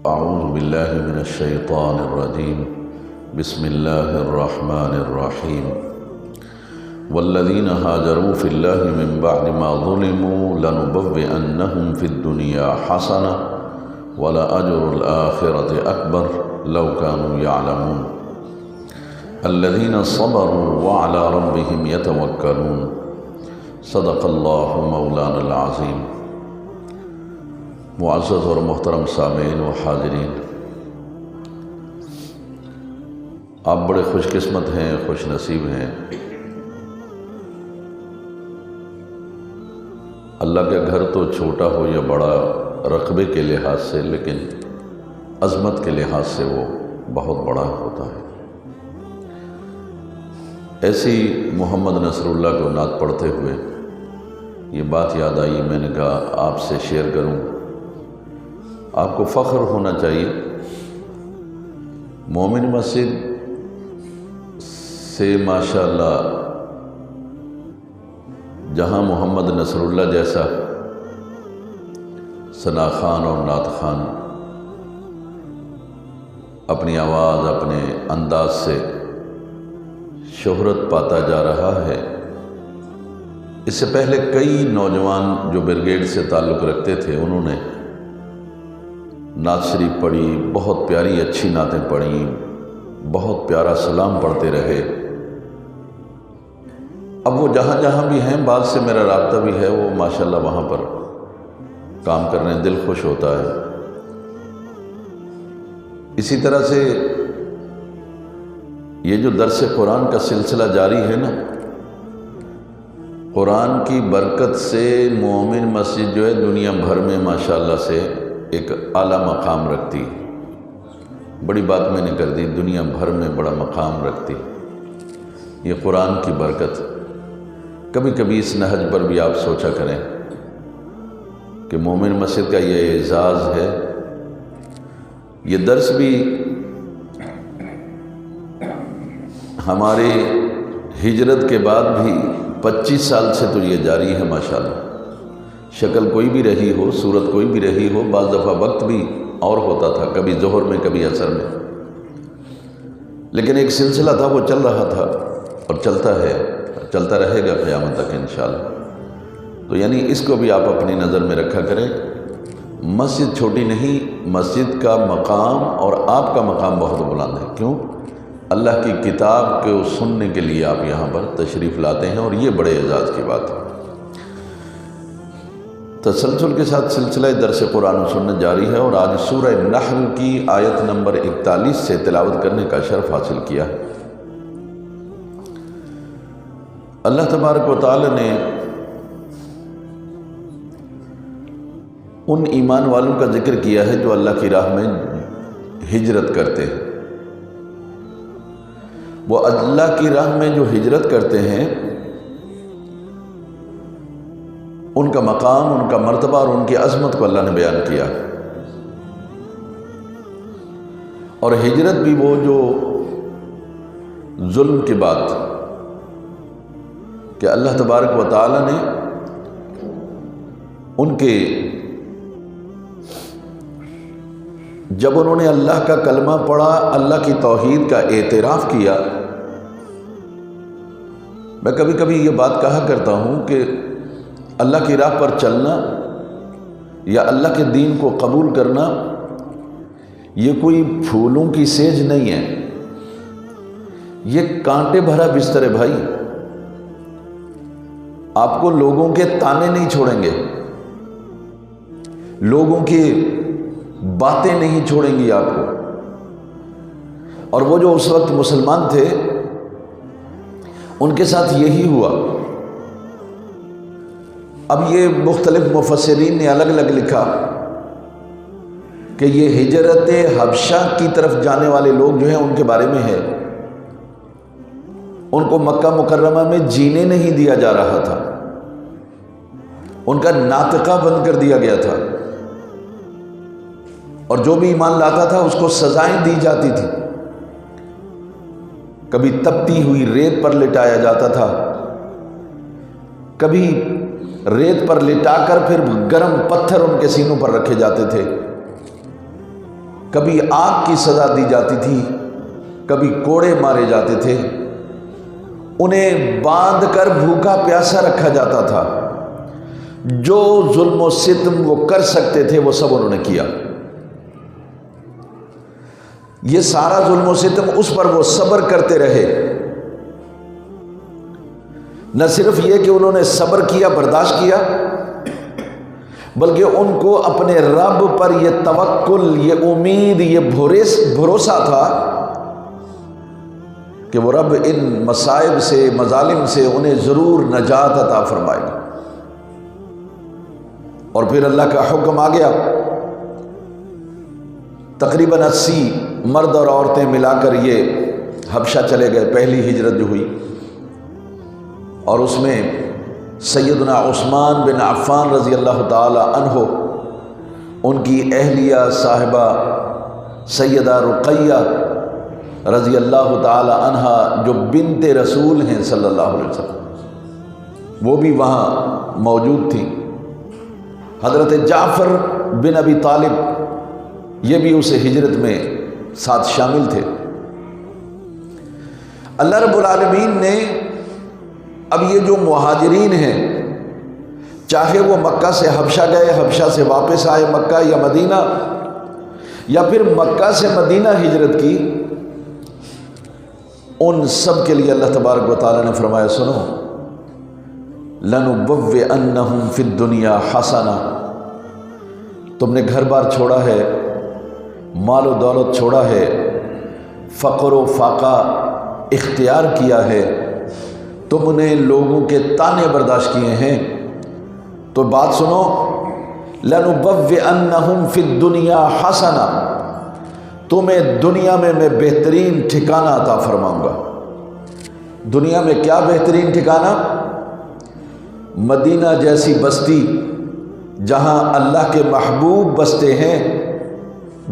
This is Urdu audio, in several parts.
أعوذ بالله من الشيطان الرجيم. بسم الله الرحمن الرحيم. والذين هاجروا في الله من بعد ما ظلموا لنبوئنهم في الدنيا حسنة ولأجر الآخرة أكبر لو كانوا يعلمون. الذين صبروا وعلى ربهم يتوكلون. صدق الله مولانا العظيم. معزز اور محترم سامعین و حاضرین، آپ بڑے خوش قسمت ہیں، خوش نصیب ہیں۔ اللہ کا گھر تو چھوٹا ہو یا بڑا رقبے کے لحاظ سے، لیکن عظمت کے لحاظ سے وہ بہت بڑا ہوتا ہے۔ ایسی محمد نصر اللہ کو نعت پڑھتے ہوئے یہ بات یاد آئی، میں نے کہا آپ سے شیئر کروں۔ آپ کو فخر ہونا چاہیے، مومن مسجد سے ماشاءاللہ جہاں محمد نصر اللہ جیسا ثنا خان اور نعت خان اپنی آواز، اپنے انداز سے شہرت پاتا جا رہا ہے، اس سے پہلے کئی نوجوان جو بریگیڈ سے تعلق رکھتے تھے انہوں نے نعت شریف پڑھی، بہت پیاری اچھی نعتیں پڑھیں، بہت پیارا سلام پڑھتے رہے۔ اب وہ جہاں جہاں بھی ہیں، بعض سے میرا رابطہ بھی ہے، وہ ماشاءاللہ وہاں پر کام کر رہے ہیں، دل خوش ہوتا ہے۔ اسی طرح سے یہ جو درس قرآن کا سلسلہ جاری ہے نا، قرآن کی برکت سے مومن مسجد جو ہے دنیا بھر میں ماشاءاللہ سے ایک اعلیٰ مقام رکھتی، بڑی بات میں نے کر دی، دنیا بھر میں بڑا مقام رکھتی یہ قرآن کی برکت۔ کبھی کبھی اس نہج پر بھی آپ سوچا کریں کہ مومن مسجد کا یہ اعزاز ہے۔ یہ درس بھی ہماری ہجرت کے بعد بھی 25 سال سے تو یہ جاری ہے ماشاءاللہ۔ شکل کوئی بھی رہی ہو، صورت کوئی بھی رہی ہو، بعض دفعہ وقت بھی اور ہوتا تھا، کبھی ظہر میں کبھی عصر میں، لیکن ایک سلسلہ تھا، وہ چل رہا تھا اور چلتا ہے، چلتا رہے گا قیامت تک انشاءاللہ۔ تو یعنی اس کو بھی آپ اپنی نظر میں رکھا کریں۔ مسجد چھوٹی نہیں، مسجد کا مقام اور آپ کا مقام بہت بلند ہے۔ کیوں؟ اللہ کی کتاب کو سننے کے لیے آپ یہاں پر تشریف لاتے ہیں، اور یہ بڑے اعزاز کی بات ہے۔ تسلسل کے ساتھ سلسلہ درس قرآن و سنت جاری ہے، اور آج سورہ نحل کی آیت نمبر 41 سے تلاوت کرنے کا شرف حاصل کیا ہے۔ اللہ تبارک و تعالی نے ان ایمان والوں کا ذکر کیا ہے جو اللہ کی راہ میں ہجرت کرتے ہیں۔ وہ اللہ کی راہ میں جو ہجرت کرتے ہیں ان کا مقام، ان کا مرتبہ اور ان کی عظمت کو اللہ نے بیان کیا۔ اور ہجرت بھی وہ جو ظلم کی بات کہ اللہ تبارک و تعالی نے ان کے جب انہوں نے اللہ کا کلمہ پڑھا، اللہ کی توحید کا اعتراف کیا۔ میں کبھی کبھی یہ بات کہا کرتا ہوں کہ اللہ کی راہ پر چلنا یا اللہ کے دین کو قبول کرنا یہ کوئی پھولوں کی سیج نہیں ہے، یہ کانٹے بھرا بستر ہے بھائی۔ آپ کو لوگوں کے تانے نہیں چھوڑیں گے، لوگوں کی باتیں نہیں چھوڑیں گی آپ کو۔ اور وہ جو اس وقت مسلمان تھے ان کے ساتھ یہی ہوا۔ اب یہ مختلف مفسرین نے الگ الگ لکھا کہ یہ ہجرت حبشہ کی طرف جانے والے لوگ جو ہیں ان کے بارے میں ہے۔ ان کو مکہ مکرمہ میں جینے نہیں دیا جا رہا تھا، ان کا ناطقہ بند کر دیا گیا تھا، اور جو بھی ایمان لاتا تھا اس کو سزائیں دی جاتی تھی۔ کبھی تپتی ہوئی ریت پر لٹایا جاتا تھا، کبھی ریت پر لٹا کر پھر گرم پتھر ان کے سینوں پر رکھے جاتے تھے، کبھی آگ کی سزا دی جاتی تھی، کبھی کوڑے مارے جاتے تھے، انہیں باندھ کر بھوکا پیاسا رکھا جاتا تھا۔ جو ظلم و ستم وہ کر سکتے تھے وہ سب انہوں نے کیا۔ یہ سارا ظلم و ستم اس پر وہ صبر کرتے رہے۔ نہ صرف یہ کہ انہوں نے صبر کیا، برداشت کیا، بلکہ ان کو اپنے رب پر یہ توکل، یہ امید، یہ بھروسہ تھا کہ وہ رب ان مصائب سے، مظالم سے انہیں ضرور نجات عطا فرمائے گا۔ اور پھر اللہ کا حکم آ گیا، تقریباً 80 مرد اور عورتیں ملا کر یہ حبشہ چلے گئے، پہلی ہجرت جو ہوئی، اور اس میں سیدنا عثمان بن عفان رضی اللہ تعالی عنہ، ان کی اہلیہ صاحبہ سیدہ رقیہ رضی اللہ تعالی عنہا جو بنت رسول ہیں صلی اللہ علیہ وسلم، وہ بھی وہاں موجود تھیں۔ حضرت جعفر بن ابی طالب یہ بھی اسے ہجرت میں ساتھ شامل تھے۔ اللہ رب العالمین نے اب یہ جو مہاجرین ہیں، چاہے وہ مکہ سے حبشہ گئے، حبشہ سے واپس آئے مکہ یا مدینہ، یا پھر مکہ سے مدینہ ہجرت کی، ان سب کے لیے اللہ تبارک و تعالیٰ نے فرمایا، سنو، لَنُبَوِّئَنَّهُمْ فِي الدُّنْيَا حَسَنَةً، تم نے گھر بار چھوڑا ہے، مال و دولت چھوڑا ہے، فقر و فاقہ اختیار کیا ہے، تم نے لوگوں کے طعنے برداشت کیے ہیں، تو بات سنو، لَنُبَوِّئَنَّهُمْ فِي الدُّنْيَا حَسَنَةً، تمہیں دنیا میں بہترین ٹھکانہ عطا فرماؤں گا۔ دنیا میں کیا بہترین ٹھکانہ؟ مدینہ جیسی بستی جہاں اللہ کے محبوب بستے ہیں،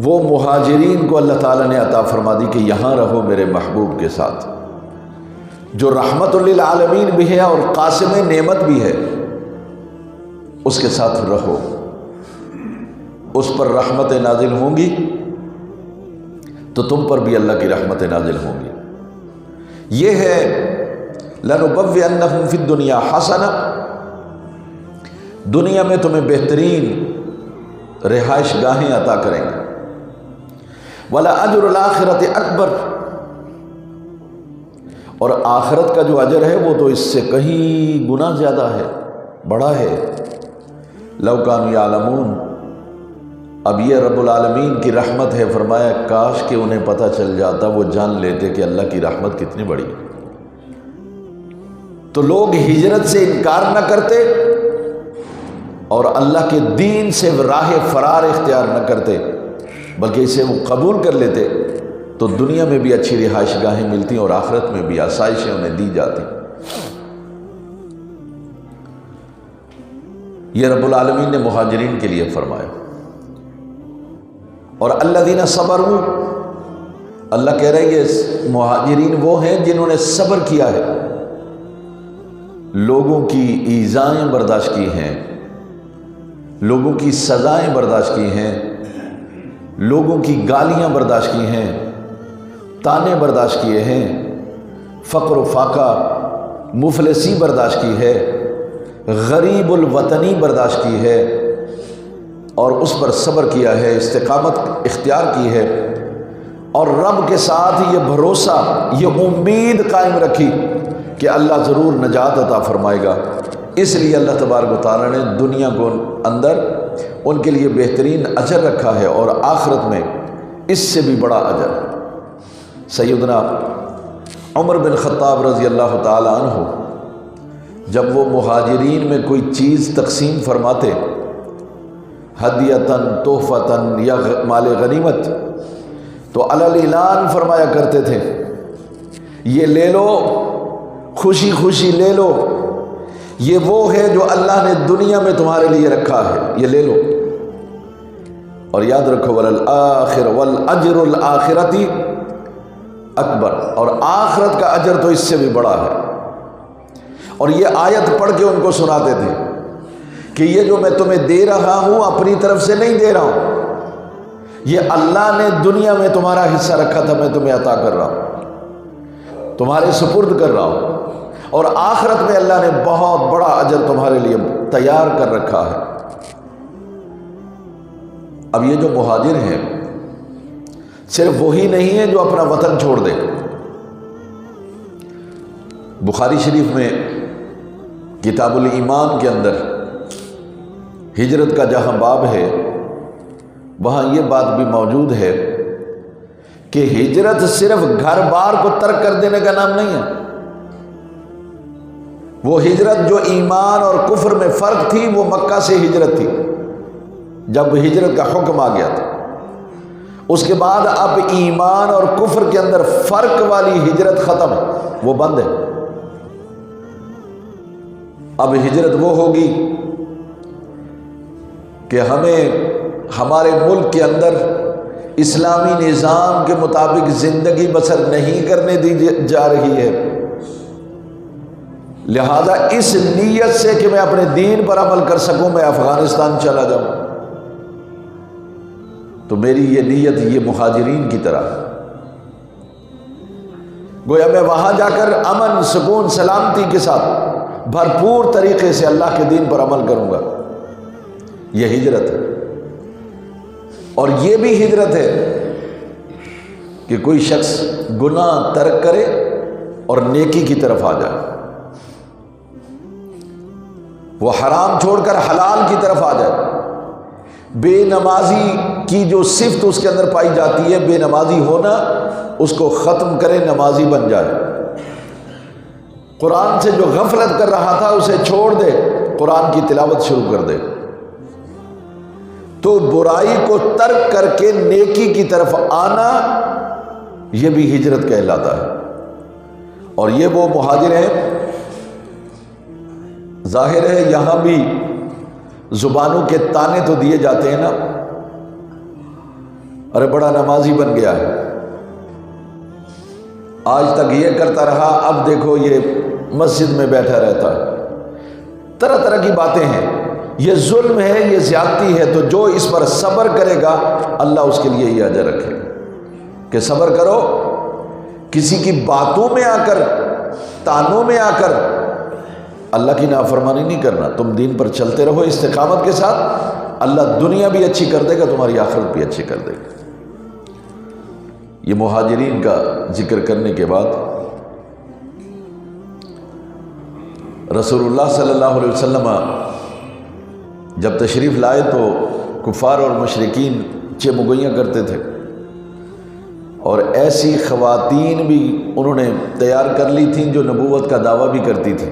وہ مہاجرین کو اللہ تعالیٰ نے عطا فرما دی کہ یہاں رہو میرے محبوب کے ساتھ، جو رحمت للعالمین بھی ہے اور قاسم نعمت بھی ہے، اس کے ساتھ رہو، اس پر رحمتیں نازل ہوں گی تو تم پر بھی اللہ کی رحمتیں نازل ہوں گی۔ یہ ہے لَنُبَوِّئَنَّهُمْ فِي الدُّنْيَا حَسَنَةً، دنیا میں تمہیں بہترین رہائش گاہیں عطا کریں گے، وَلَأَجْرُ الْآخِرَةِ أَكْبَرُ، اور آخرت کا جو اجر ہے وہ تو اس سے کہیں گنا زیادہ ہے، بڑا ہے۔ لَوْ كَانُوا يَعْلَمُونَ، اب یہ رب العالمین کی رحمت ہے، فرمایا کاش کہ انہیں پتہ چل جاتا، وہ جان لیتے کہ اللہ کی رحمت کتنی بڑی ہے، تو لوگ ہجرت سے انکار نہ کرتے اور اللہ کے دین سے راہ فرار اختیار نہ کرتے، بلکہ اسے وہ قبول کر لیتے، تو دنیا میں بھی اچھی رہائش گاہیں ملتی اور آخرت میں بھی آسائشیں انہیں دی جاتی۔ یہ رب العالمین نے مہاجرین کے لیے فرمایا۔ اور الذین صبروا، اللہ کہہ رہے ہیں یہ مہاجرین وہ ہیں جنہوں نے صبر کیا ہے، لوگوں کی ایذائیں برداشت کی ہیں، لوگوں کی سزائیں برداشت کی ہیں، لوگوں کی گالیاں برداشت کی ہیں، طعنے برداشت کیے ہیں، فقر و فاقہ، مفلسی برداشت کی ہے، غریب الوطنی برداشت کی ہے، اور اس پر صبر کیا ہے، استقامت اختیار کی ہے، اور رب کے ساتھ یہ بھروسہ، یہ امید قائم رکھی کہ اللہ ضرور نجات عطا فرمائے گا۔ اس لیے اللہ تبارک و تعالیٰ نے دنیا کو اندر ان کے لیے بہترین اجر رکھا ہے، اور آخرت میں اس سے بھی بڑا اجر۔ سیدنا عمر بن خطاب رضی اللہ تعالی عنہ جب وہ مہاجرین میں کوئی چیز تقسیم فرماتے، ہدیتاً، تحفتاً یا مال غنیمت، تو علی الاعلان فرمایا کرتے تھے، یہ لے لو، خوشی خوشی لے لو، یہ وہ ہے جو اللہ نے دنیا میں تمہارے لیے رکھا ہے، یہ لے لو۔ اور یاد رکھو وَلَلْآخِرَ وَالْأَجْرُ الْآخِرَةِ اکبر، اور آخرت کا اجر تو اس سے بھی بڑا ہے۔ اور یہ آیت پڑھ کے ان کو سناتے تھے کہ یہ جو میں تمہیں دے رہا ہوں اپنی طرف سے نہیں دے رہا ہوں، یہ اللہ نے دنیا میں تمہارا حصہ رکھا تھا، میں تمہیں عطا کر رہا ہوں، تمہارے سپرد کر رہا ہوں، اور آخرت میں اللہ نے بہت بڑا اجر تمہارے لیے تیار کر رکھا ہے۔ اب یہ جو مہاجر ہیں صرف وہی نہیں ہے جو اپنا وطن چھوڑ دے۔ بخاری شریف میں کتاب الایمان کے اندر ہجرت کا جہاں باب ہے وہاں یہ بات بھی موجود ہے کہ ہجرت صرف گھر بار کو ترک کر دینے کا نام نہیں ہے۔ وہ ہجرت جو ایمان اور کفر میں فرق تھی وہ مکہ سے ہجرت تھی، جب ہجرت کا حکم آ گیا تھا۔ اس کے بعد اب ایمان اور کفر کے اندر فرق والی ہجرت ختم ہے، وہ بند ہے۔ اب ہجرت وہ ہوگی کہ ہمیں ہمارے ملک کے اندر اسلامی نظام کے مطابق زندگی بسر نہیں کرنے دی جا رہی ہے، لہذا اس نیت سے کہ میں اپنے دین پر عمل کر سکوں میں افغانستان چلا جاؤں، تو میری یہ نیت یہ مہاجرین کی طرح گویا میں وہاں جا کر امن سکون سلامتی کے ساتھ بھرپور طریقے سے اللہ کے دین پر عمل کروں گا، یہ ہجرت ہے۔ اور یہ بھی ہجرت ہے کہ کوئی شخص گناہ ترک کرے اور نیکی کی طرف آ جائے، وہ حرام چھوڑ کر حلال کی طرف آ جائے، بے نمازی کی جو صفت اس کے اندر پائی جاتی ہے، بے نمازی ہونا، اس کو ختم کرے، نمازی بن جائے، قرآن سے جو غفلت کر رہا تھا اسے چھوڑ دے، قرآن کی تلاوت شروع کر دے، تو برائی کو ترک کر کے نیکی کی طرف آنا یہ بھی ہجرت کہلاتا ہے۔ اور یہ وہ مہاجر ہیں، ظاہر ہے یہاں بھی زبانوں کے تانے تو دیے جاتے ہیں نا، ارے بڑا نمازی بن گیا ہے، آج تک یہ کرتا رہا، اب دیکھو یہ مسجد میں بیٹھا رہتا ہے، طرح طرح کی باتیں ہیں، یہ ظلم ہے، یہ زیادتی ہے، تو جو اس پر صبر کرے گا اللہ اس کے لیے یہ اجر رکھے گا کہ صبر کرو، کسی کی باتوں میں آ کر، تانوں میں آ کر اللہ کی نافرمانی نہیں کرنا، تم دین پر چلتے رہو استقامت کے ساتھ، اللہ دنیا بھی اچھی کر دے گا، تمہاری آخرت بھی اچھی کر دے گا۔ یہ مہاجرین کا ذکر کرنے کے بعد رسول اللہ صلی اللہ علیہ وسلم جب تشریف لائے تو کفار اور مشرکین چمگوئیاں کرتے تھے، اور ایسی خواتین بھی انہوں نے تیار کر لی تھیں جو نبوت کا دعویٰ بھی کرتی تھیں۔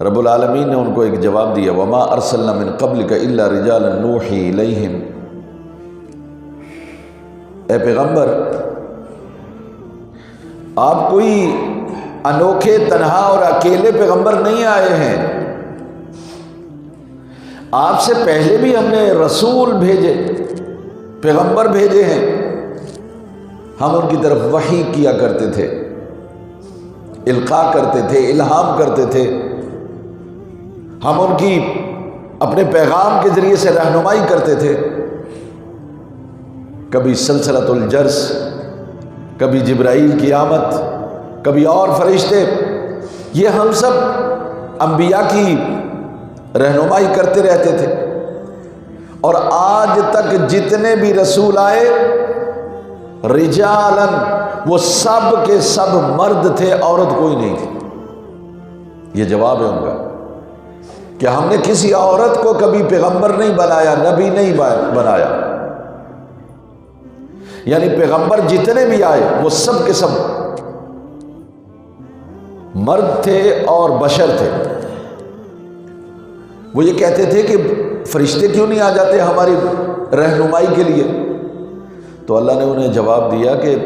رب العالمین نے ان کو ایک جواب دیا، وما ارسلنا من قبلک الا رجالا نوحی الیہم، اے پیغمبر آپ کوئی انوکھے تنہا اور اکیلے پیغمبر نہیں آئے ہیں، آپ سے پہلے بھی ہم نے رسول بھیجے، پیغمبر بھیجے ہیں، ہم ان کی طرف وحی کیا کرتے تھے، القاء کرتے تھے، الہام کرتے تھے، ہم ان کی اپنے پیغام کے ذریعے سے رہنمائی کرتے تھے، کبھی سلسلۃ الجرس، کبھی جبرائیل کی آمد، کبھی اور فرشتے، یہ ہم سب انبیاء کی رہنمائی کرتے رہتے تھے، اور آج تک جتنے بھی رسول آئے رجالن، وہ سب کے سب مرد تھے، عورت کوئی نہیں تھی۔ یہ جواب ہے ان کا کہ ہم نے کسی عورت کو کبھی پیغمبر نہیں بنایا، نبی نہیں بنایا، یعنی پیغمبر جتنے بھی آئے وہ سب کے سب مرد تھے اور بشر تھے۔ وہ یہ کہتے تھے کہ فرشتے کیوں نہیں آ جاتے ہماری رہنمائی کے لیے؟ تو اللہ نے انہیں جواب دیا کہ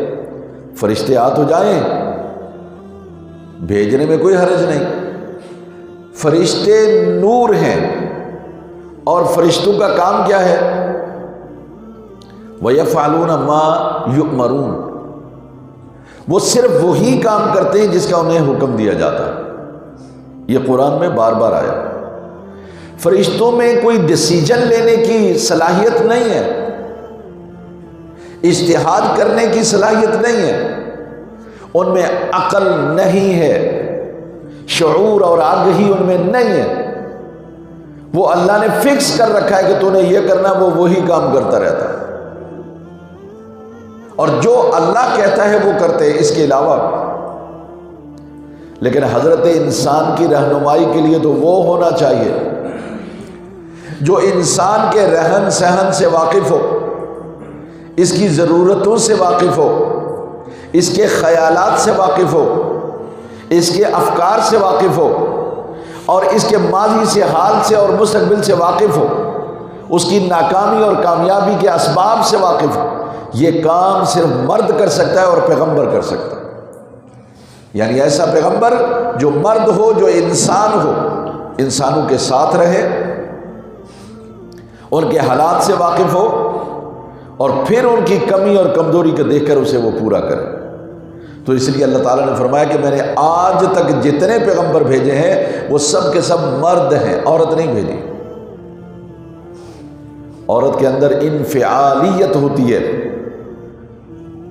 فرشتے آ تو جائیں، بھیجنے میں کوئی حرج نہیں، فرشتے نور ہیں، اور فرشتوں کا کام کیا ہے؟ وَيَفْعَلُونَ مَا يُؤْمَرُونَ، وہ صرف وہی کام کرتے ہیں جس کا انہیں حکم دیا جاتا ہے۔ یہ قرآن میں بار بار آیا۔ فرشتوں میں کوئی ڈیسیجن لینے کی صلاحیت نہیں ہے، اجتہاد کرنے کی صلاحیت نہیں ہے، ان میں عقل نہیں ہے، شعور اور آگہی ان میں نہیں ہے۔ وہ اللہ نے فکس کر رکھا ہے کہ تو نے یہ کرنا، وہ وہی کام کرتا رہتا ہے، اور جو اللہ کہتا ہے وہ کرتے ہیں، اس کے علاوہ۔ لیکن حضرت انسان کی رہنمائی کے لیے تو وہ ہونا چاہیے جو انسان کے رہن سہن سے واقف ہو، اس کی ضرورتوں سے واقف ہو، اس کے خیالات سے واقف ہو، اس کے افکار سے واقف ہو، اور اس کے ماضی سے، حال سے اور مستقبل سے واقف ہو، اس کی ناکامی اور کامیابی کے اسباب سے واقف ہو۔ یہ کام صرف مرد کر سکتا ہے اور پیغمبر کر سکتا ہے، یعنی ایسا پیغمبر جو مرد ہو، جو انسان ہو، انسانوں کے ساتھ رہے، ان کے حالات سے واقف ہو، اور پھر ان کی کمی اور کمزوری کو دیکھ کر اسے وہ پورا کرے۔ تو اس لیے اللہ تعالیٰ نے فرمایا کہ میں نے آج تک جتنے پیغمبر بھیجے ہیں وہ سب کے سب مرد ہیں، عورت نہیں بھیجی۔ عورت کے اندر انفعالیت ہوتی ہے،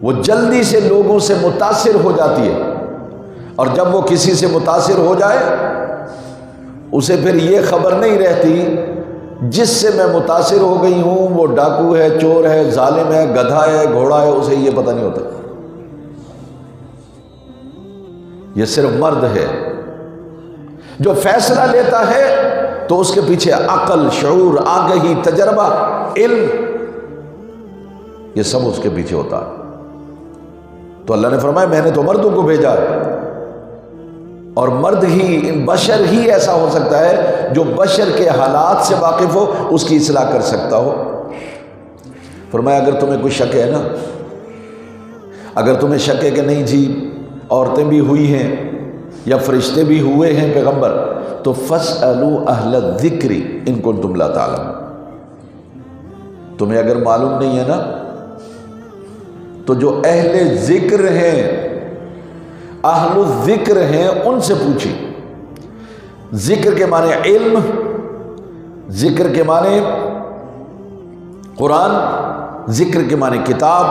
وہ جلدی سے لوگوں سے متاثر ہو جاتی ہے، اور جب وہ کسی سے متاثر ہو جائے اسے پھر یہ خبر نہیں رہتی جس سے میں متاثر ہو گئی ہوں وہ ڈاکو ہے، چور ہے، ظالم ہے، گدھا ہے، گھوڑا ہے، اسے یہ پتہ نہیں ہوتا۔ یہ صرف مرد ہے جو فیصلہ لیتا ہے تو اس کے پیچھے عقل، شعور، آگہی، تجربہ، علم، یہ سب اس کے پیچھے ہوتا ہے۔ تو اللہ نے فرمایا میں نے تو مردوں کو بھیجا ہے، اور مرد ہی، بشر ہی ایسا ہو سکتا ہے جو بشر کے حالات سے واقف ہو، اس کی اصلاح کر سکتا ہو۔ فرمایا اگر تمہیں کوئی شک ہے نا، اگر تمہیں شک ہے کہ نہیں جی عورتیں بھی ہوئی ہیں یا فرشتے بھی ہوئے ہیں پیغمبر، تو فَاسْأَلُوا أَهْلَ الذِّكْرِ إِن كُنتُمْ لَا تَعْلَمُونَ۔ تمہیں اگر معلوم نہیں ہے نا تو جو اہل ذکر ہیں، اہل الذکر ہیں، ان سے پوچھی۔ ذکر کے معنی علم، ذکر کے معنی قرآن، ذکر کے معنی کتاب۔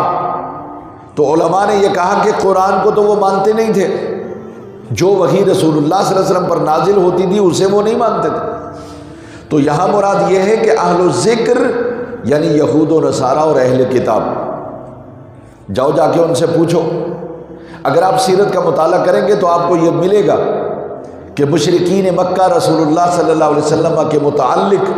تو علماء نے یہ کہا کہ قرآن کو تو وہ مانتے نہیں تھے، جو وحی رسول اللہ صلی اللہ علیہ وسلم پر نازل ہوتی تھی اسے وہ نہیں مانتے تھے۔ تو یہاں مراد یہ ہے کہ اہل الذکر یعنی یہود و نصارہ اور اہل کتاب، جاؤ جا کے ان سے پوچھو۔ اگر آپ سیرت کا مطالعہ کریں گے تو آپ کو یہ ملے گا کہ مشرکین مکہ رسول اللہ صلی اللہ علیہ وسلم کے متعلق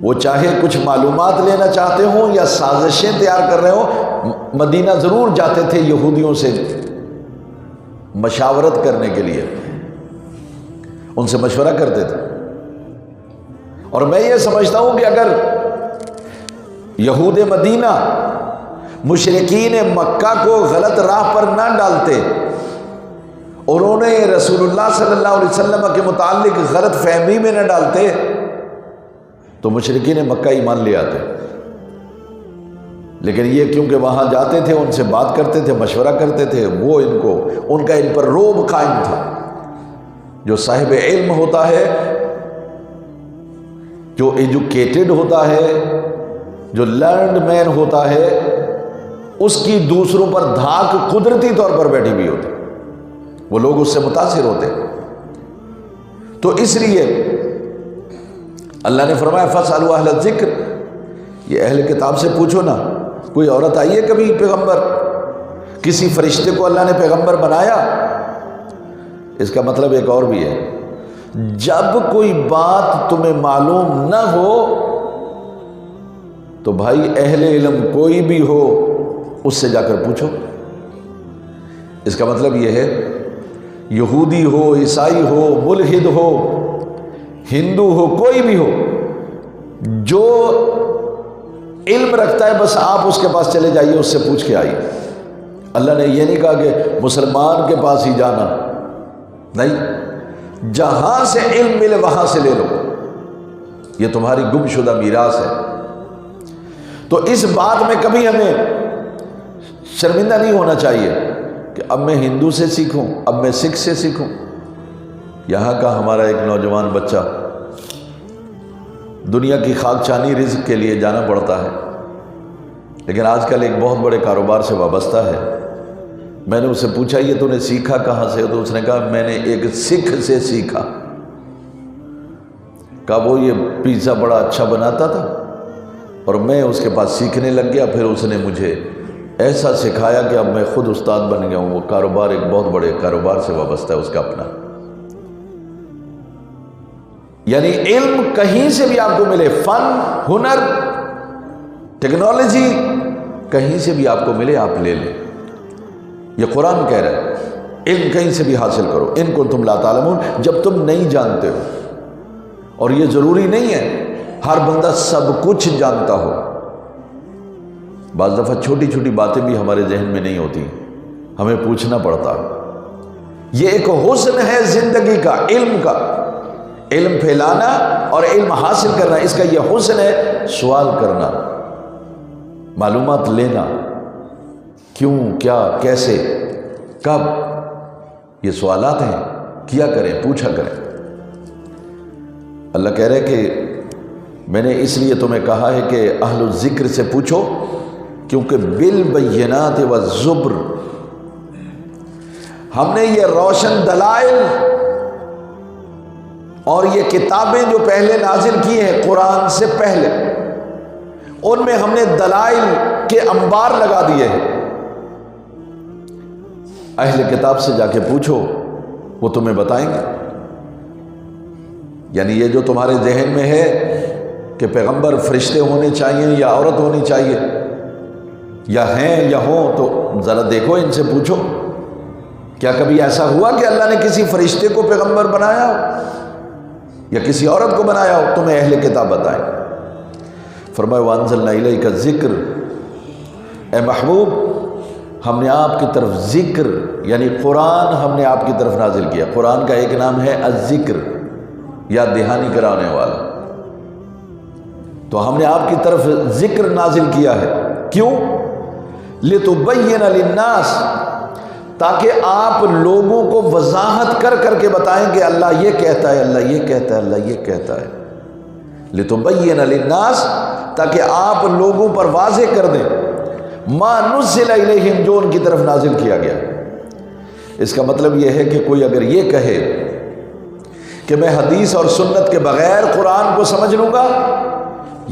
وہ چاہے کچھ معلومات لینا چاہتے ہوں یا سازشیں تیار کر رہے ہوں، مدینہ ضرور جاتے تھے یہودیوں سے مشاورت کرنے کے لیے، ان سے مشورہ کرتے تھے۔ اور میں یہ سمجھتا ہوں کہ اگر یہود مدینہ مشرکین مکہ کو غلط راہ پر نہ ڈالتے، انہوں نے رسول اللہ صلی اللہ علیہ وسلم کے متعلق غلط فہمی میں نہ ڈالتے، تو مشرکین مکہ ایمان لے آتے۔ لیکن یہ کیونکہ وہاں جاتے تھے، ان سے بات کرتے تھے، مشورہ کرتے تھے، وہ ان کا ان پر رعب قائم تھا۔ جو صاحب علم ہوتا ہے، جو ایجوکیٹڈ ہوتا ہے، جو لرنڈ مین ہوتا ہے، اس کی دوسروں پر دھاک قدرتی طور پر بیٹھی ہوئی ہوتی، وہ لوگ اس سے متاثر ہوتے۔ تو اس لیے اللہ نے فرمایا فَاسْأَلُوا أَهْلَ الذِّكْرِ، یہ اہل کتاب سے پوچھو نا۔ کوئی عورت آئی ہے کبھی پیغمبر؟ کسی فرشتے کو اللہ نے پیغمبر بنایا؟ اس کا مطلب ایک اور بھی ہے، جب کوئی بات تمہیں معلوم نہ ہو تو بھائی اہل علم کوئی بھی ہو اس سے جا کر پوچھو۔ اس کا مطلب یہ ہے یہودی ہو، عیسائی ہو، ملحد ہو، ہندو ہو، کوئی بھی ہو، جو علم رکھتا ہے بس آپ اس کے پاس چلے جائیے، اس سے پوچھ کے آئیے۔ اللہ نے یہ نہیں کہا کہ مسلمان کے پاس ہی جانا، نہیں، جہاں سے علم ملے وہاں سے لے لو، یہ تمہاری گم شدہ میراث ہے۔ تو اس بات میں کبھی ہمیں شرمندہ نہیں ہونا چاہیے کہ اب میں ہندو سے سیکھوں، اب میں سکھ سے سیکھوں۔ یہاں کا ہمارا ایک نوجوان بچہ دنیا کی خاک چانی رزق کے لیے جانا پڑتا ہے، لیکن آج کل ایک بہت بڑے کاروبار سے وابستہ ہے. میں نے اس سے پوچھا یہ تو نے سیکھا کہاں سے؟ تو اس نے کہا میں نے ایک سکھ سے سیکھا. کہا وہ یہ پیزا بڑا اچھا بناتا تھا اور میں اس کے پاس سیکھنے لگ گیا، پھر اس نے مجھے ایسا سکھایا کہ اب میں خود استاد بن گیا ہوں. وہ کاروبار ایک بہت بڑے کاروبار سے وابستہ ہے اس کا اپنا. یعنی علم کہیں سے بھی آپ کو ملے، فن، ہنر، ٹیکنالوجی کہیں سے بھی آپ کو ملے آپ لے لیں. یہ قرآن کہہ رہا ہے علم کہیں سے بھی حاصل کرو، ان کو تم لا تعلمون، جب تم نہیں جانتے ہو. اور یہ ضروری نہیں ہے ہر بندہ سب کچھ جانتا ہو. بعض دفعہ چھوٹی چھوٹی باتیں بھی ہمارے ذہن میں نہیں ہوتی، ہمیں پوچھنا پڑتا. یہ ایک حسن ہے زندگی کا، علم کا، علم پھیلانا اور علم حاصل کرنا، اس کا یہ حسن ہے. سوال کرنا، معلومات لینا، کیوں، کیا، کیسے، کب، یہ سوالات ہیں. کیا کریں، پوچھا کریں. اللہ کہہ رہے کہ میں نے اس لیے تمہیں کہا ہے کہ اہل الذکر سے پوچھو، کیونکہ بالبینات والزبر، ہم نے یہ روشن دلائل اور یہ کتابیں جو پہلے نازل کی ہیں قرآن سے پہلے، ان میں ہم نے دلائل کے انبار لگا دیے ہیں. اہل کتاب سے جا کے پوچھو، وہ تمہیں بتائیں گے. یعنی یہ جو تمہارے ذہن میں ہے کہ پیغمبر فرشتے ہونے چاہیے یا عورت ہونی چاہیے، یا ہیں یا ہوں، تو ذرا دیکھو ان سے پوچھو، کیا کبھی ایسا ہوا کہ اللہ نے کسی فرشتے کو پیغمبر بنایا ہو یا کسی عورت کو بنایا ہو؟ تمہیں اہل کتاب بتائیں. فرمایا وانزلنا الیک الذکر، اے محبوب ہم نے آپ کی طرف ذکر یعنی قرآن ہم نے آپ کی طرف نازل کیا. قرآن کا ایک نام ہے الذکر، یاد دہانی کرانے والا. تو ہم نے آپ کی طرف ذکر نازل کیا ہے. کیوں؟ لِتُبَيِّنَ لِلنَّاسِ، تاکہ آپ لوگوں کو وضاحت کر کر کے بتائیں کہ اللہ یہ کہتا ہے، اللہ یہ کہتا ہے، اللہ یہ کہتا ہے. لِتُبَيِّنَ لِلنَّاسِ، تاکہ آپ لوگوں پر واضح کر دیں مَا نُزِّلَ إِلَيْهِمْ، جو ان کی طرف نازل کیا گیا. اس کا مطلب یہ ہے کہ کوئی اگر یہ کہے کہ میں حدیث اور سنت کے بغیر قرآن کو سمجھ لوں گا،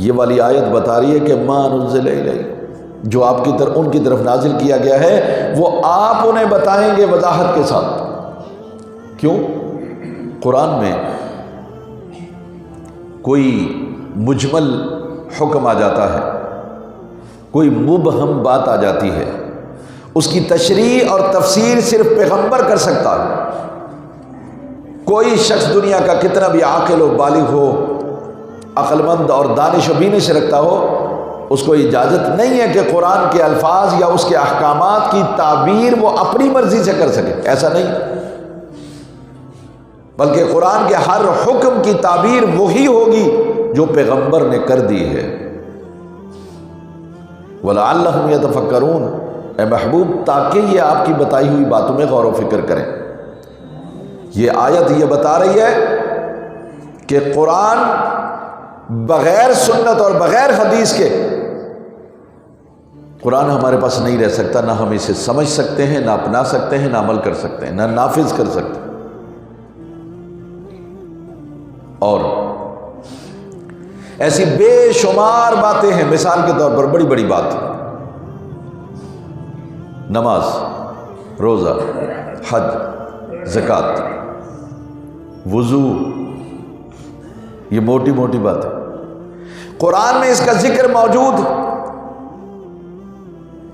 یہ والی آیت بتا رہی ہے کہ مَا نُزِّلَ إِلَيْهِمْ، جو آپ کی طرف ان کی طرف نازل کیا گیا ہے وہ آپ انہیں بتائیں گے وضاحت کے ساتھ. کیوں؟ قرآن میں کوئی مجمل حکم آ جاتا ہے، کوئی مبہم بات آ جاتی ہے، اس کی تشریح اور تفسیر صرف پیغمبر کر سکتا ہے. کوئی شخص دنیا کا کتنا بھی عاقل و بالغ ہو، عقل مند اور دانش و بینش رکھتا ہو، اس کو اجازت نہیں ہے کہ قرآن کے الفاظ یا اس کے احکامات کی تعبیر وہ اپنی مرضی سے کر سکے. ایسا نہیں، بلکہ قرآن کے ہر حکم کی تعبیر وہی ہوگی جو پیغمبر نے کر دی ہے. وَلَعَلَّهُمْ يَتَفَكَّرُونَ، اے محبوب تاکہ یہ آپ کی بتائی ہوئی باتوں میں غور و فکر کریں. یہ آیت یہ بتا رہی ہے کہ قرآن بغیر سنت اور بغیر حدیث کے قرآن ہمارے پاس نہیں رہ سکتا. نہ ہم اسے سمجھ سکتے ہیں، نہ اپنا سکتے ہیں، نہ عمل کر سکتے ہیں، نہ نافذ کر سکتے ہیں. اور ایسی بے شمار باتیں ہیں، مثال کے طور پر بڑی بڑی بات، نماز، روزہ، حج، زکوٰۃ، وضو، یہ موٹی موٹی بات ہے. قرآن میں اس کا ذکر موجود،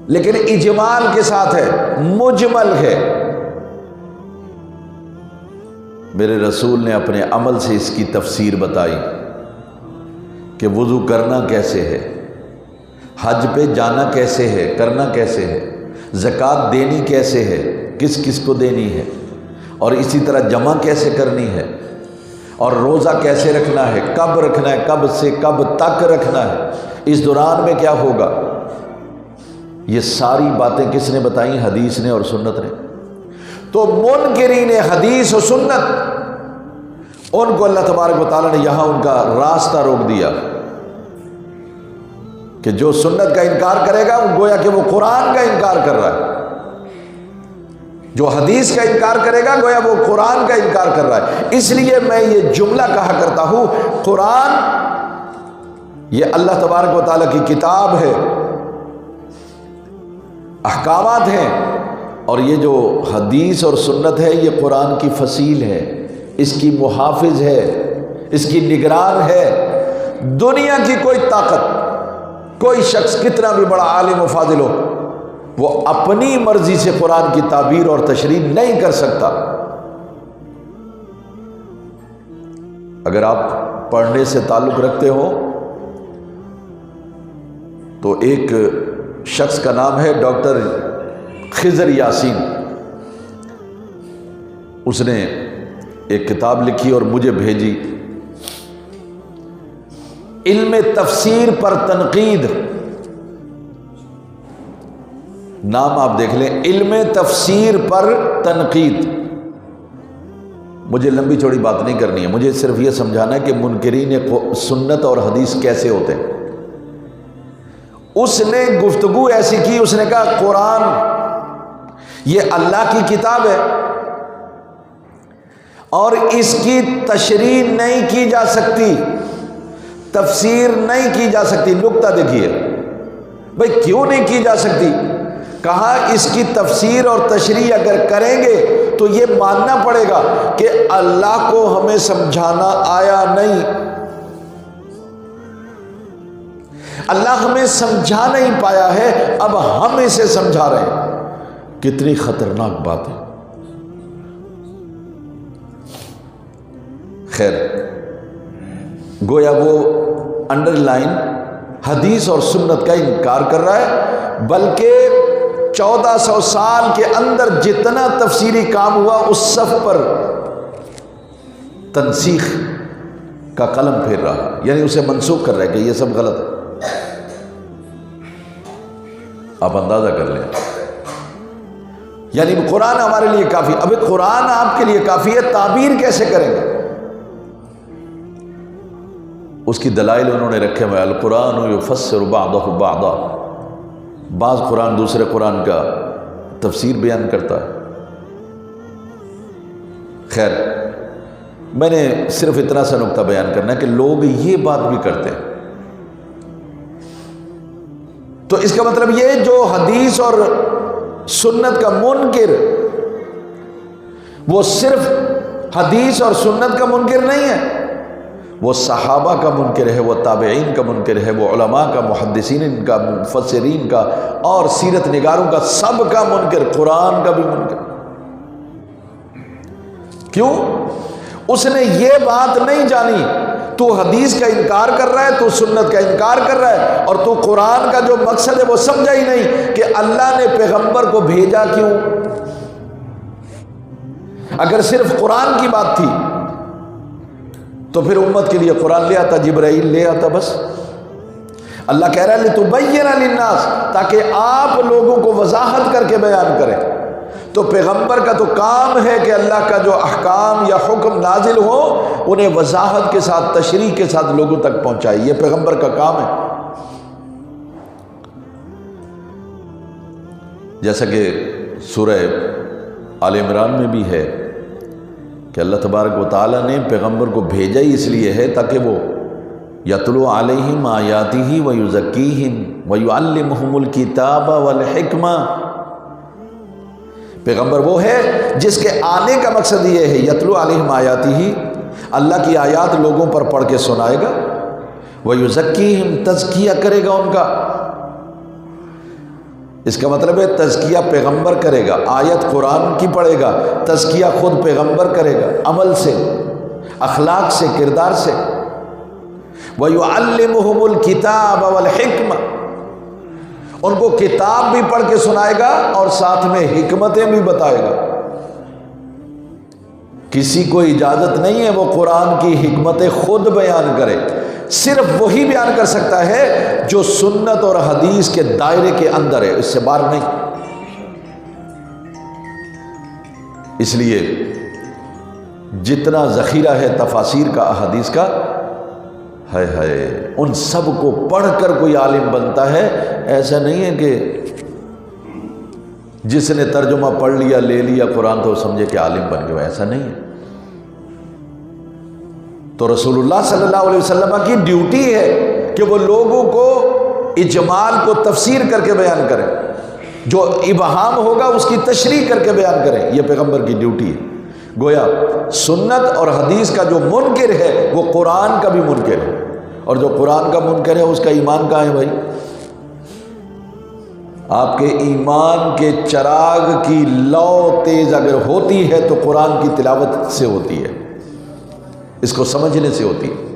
لیکن اجمال کے ساتھ ہے، مجمل ہے. میرے رسول نے اپنے عمل سے اس کی تفسیر بتائی کہ وضو کرنا کیسے ہے، حج پہ جانا کیسے ہے، کرنا کیسے ہے، زکوٰۃ دینی کیسے ہے، کس کس کو دینی ہے، اور اسی طرح جمع کیسے کرنی ہے، اور روزہ کیسے رکھنا ہے، کب رکھنا ہے، کب سے کب تک رکھنا ہے، اس دوران میں کیا ہوگا. یہ ساری باتیں کس نے بتائیں؟ حدیث نے اور سنت نے. تو منکرین حدیث و سنت، ان کو اللہ تبارک و تعالیٰ نے یہاں ان کا راستہ روک دیا کہ جو سنت کا انکار کرے گا وہ گویا کہ وہ قرآن کا انکار کر رہا ہے، جو حدیث کا انکار کرے گا گویا وہ قرآن کا انکار کر رہا ہے۔ اس لیے میں یہ جملہ کہا کرتا ہوں، قرآن یہ اللہ تبارک و تعالیٰ کی کتاب ہے، احکامات ہیں، اور یہ جو حدیث اور سنت ہے یہ قرآن کی فصیل ہے، اس کی محافظ ہے، اس کی نگران ہے۔ دنیا کی کوئی طاقت، کوئی شخص کتنا بھی بڑا عالم و فاضل ہو، وہ اپنی مرضی سے قرآن کی تعبیر اور تشریح نہیں کر سکتا۔ اگر آپ پڑھنے سے تعلق رکھتے ہو تو ایک شخص کا نام ہے ڈاکٹر خضر یاسین، اس نے ایک کتاب لکھی اور مجھے بھیجی، علم تفسیر پر تنقید، نام آپ دیکھ لیں، علم تفسیر پر تنقید۔ مجھے لمبی چوڑی بات نہیں کرنی ہے، مجھے صرف یہ سمجھانا ہے کہ منکرین سنت اور حدیث کیسے ہوتے ہیں۔ اس نے گفتگو ایسی کی، اس نے کہا قرآن یہ اللہ کی کتاب ہے اور اس کی تشریح نہیں کی جا سکتی، تفسیر نہیں کی جا سکتی۔ نکتہ دیکھیے بھئی، کیوں نہیں کی جا سکتی؟ کہا اس کی تفسیر اور تشریح اگر کریں گے تو یہ ماننا پڑے گا کہ اللہ کو ہمیں سمجھانا آیا نہیں، اللہ ہمیں سمجھا نہیں پایا ہے، اب ہم اسے سمجھا رہے ہیں۔ کتنی خطرناک بات ہے۔ خیر، گویا وہ انڈر لائن حدیث اور سنت کا انکار کر رہا ہے، بلکہ 1400 سال کے اندر جتنا تفسیری کام ہوا اس صف پر تنسیخ کا قلم پھیر رہا ہے، یعنی اسے منسوخ کر رہا ہے کہ یہ سب غلط ہے۔ آپ اندازہ کر لیں، یعنی قرآن ہمارے لیے کافی۔ اب قرآن آپ کے لیے کافی ہے، تعبیر کیسے کریں گے؟ اس کی دلائل انہوں نے رکھے ہوئے، القرآن یفسر بعضہ بعضا، بعض قرآن دوسرے قرآن کا تفسیر بیان کرتا ہے۔ خیر، میں نے صرف اتنا سا نقطہ بیان کرنا ہے کہ لوگ یہ بات بھی کرتے ہیں، تو اس کا مطلب یہ جو حدیث اور سنت کا منکر، وہ صرف حدیث اور سنت کا منکر نہیں ہے، وہ صحابہ کا منکر ہے، وہ تابعین کا منکر ہے، وہ علماء کا، محدثین کا، مفسرین کا اور سیرت نگاروں کا، سب کا منکر، قرآن کا بھی منکر۔ کیوں؟ اس نے یہ بات نہیں جانی، تو حدیث کا انکار کر رہا ہے، تو سنت کا انکار کر رہا ہے، اور تو قرآن کا جو مقصد ہے وہ سمجھا ہی نہیں کہ اللہ نے پیغمبر کو بھیجا کیوں۔ اگر صرف قرآن کی بات تھی تو پھر امت کے لیے قرآن لے آتا، جبرائیل لے آتا، بس۔ اللہ کہہ رہا ہے لِتُبَيِّنَ لِلنَّاسِ، تاکہ آپ لوگوں کو وضاحت کر کے بیان کریں۔ تو پیغمبر کا تو کام ہے کہ اللہ کا جو احکام یا حکم نازل ہو انہیں وضاحت کے ساتھ، تشریح کے ساتھ لوگوں تک پہنچائے، یہ پیغمبر کا کام ہے۔ جیسا کہ سورہ آل عمران میں بھی ہے کہ اللہ تبارک و تعالیٰ نے پیغمبر کو بھیجا ہی اس لیے ہے تاکہ وہ یتلو علیہم آیاتہ ویزکیہم ویعلمہم الکتاب والحکمہ۔ پیغمبر وہ ہے جس کے آنے کا مقصد یہ ہے، یتلو علیہم آیاتہ، اللہ کی آیات لوگوں پر پڑھ کے سنائے گا، ویزکیہم، تزکیہ کرے گا ان کا۔ اس کا مطلب ہے تزکیہ پیغمبر کرے گا، آیت قرآن کی پڑھے گا، تزکیہ خود پیغمبر کرے گا، عمل سے، اخلاق سے، کردار سے۔ وَيُعَلِّمُهُمُ الْكِتَابَ وَالْحِكْمَةَ، ان کو کتاب بھی پڑھ کے سنائے گا اور ساتھ میں حکمتیں بھی بتائے گا۔ کسی کو اجازت نہیں ہے وہ قرآن کی حکمتیں خود بیان کرے، صرف وہی بیان کر سکتا ہے جو سنت اور حدیث کے دائرے کے اندر ہے، اس سے باہر نہیں۔ اس لیے جتنا ذخیرہ ہے تفاسیر کا، احادیث کا، ہائے ہائے، ان سب کو پڑھ کر کوئی عالم بنتا ہے، ایسا نہیں ہے کہ جس نے ترجمہ پڑھ لیا لے لیا قرآن تو سمجھے کہ عالم بن گیا، ایسا نہیں ہے۔ تو رسول اللہ صلی اللہ علیہ وسلم کی ڈیوٹی ہے کہ وہ لوگوں کو اجمال کو تفسیر کر کے بیان کریں، جو ابہام ہوگا اس کی تشریح کر کے بیان کریں، یہ پیغمبر کی ڈیوٹی ہے۔ گویا سنت اور حدیث کا جو منکر ہے وہ قرآن کا بھی منکر ہے، اور جو قرآن کا منکر ہے اس کا ایمان کہاں ہے بھائی؟ آپ کے ایمان کے چراغ کی لو تیز اگر ہوتی ہے تو قرآن کی تلاوت سے ہوتی ہے، اس کو سمجھنے سے ہوتی ہے۔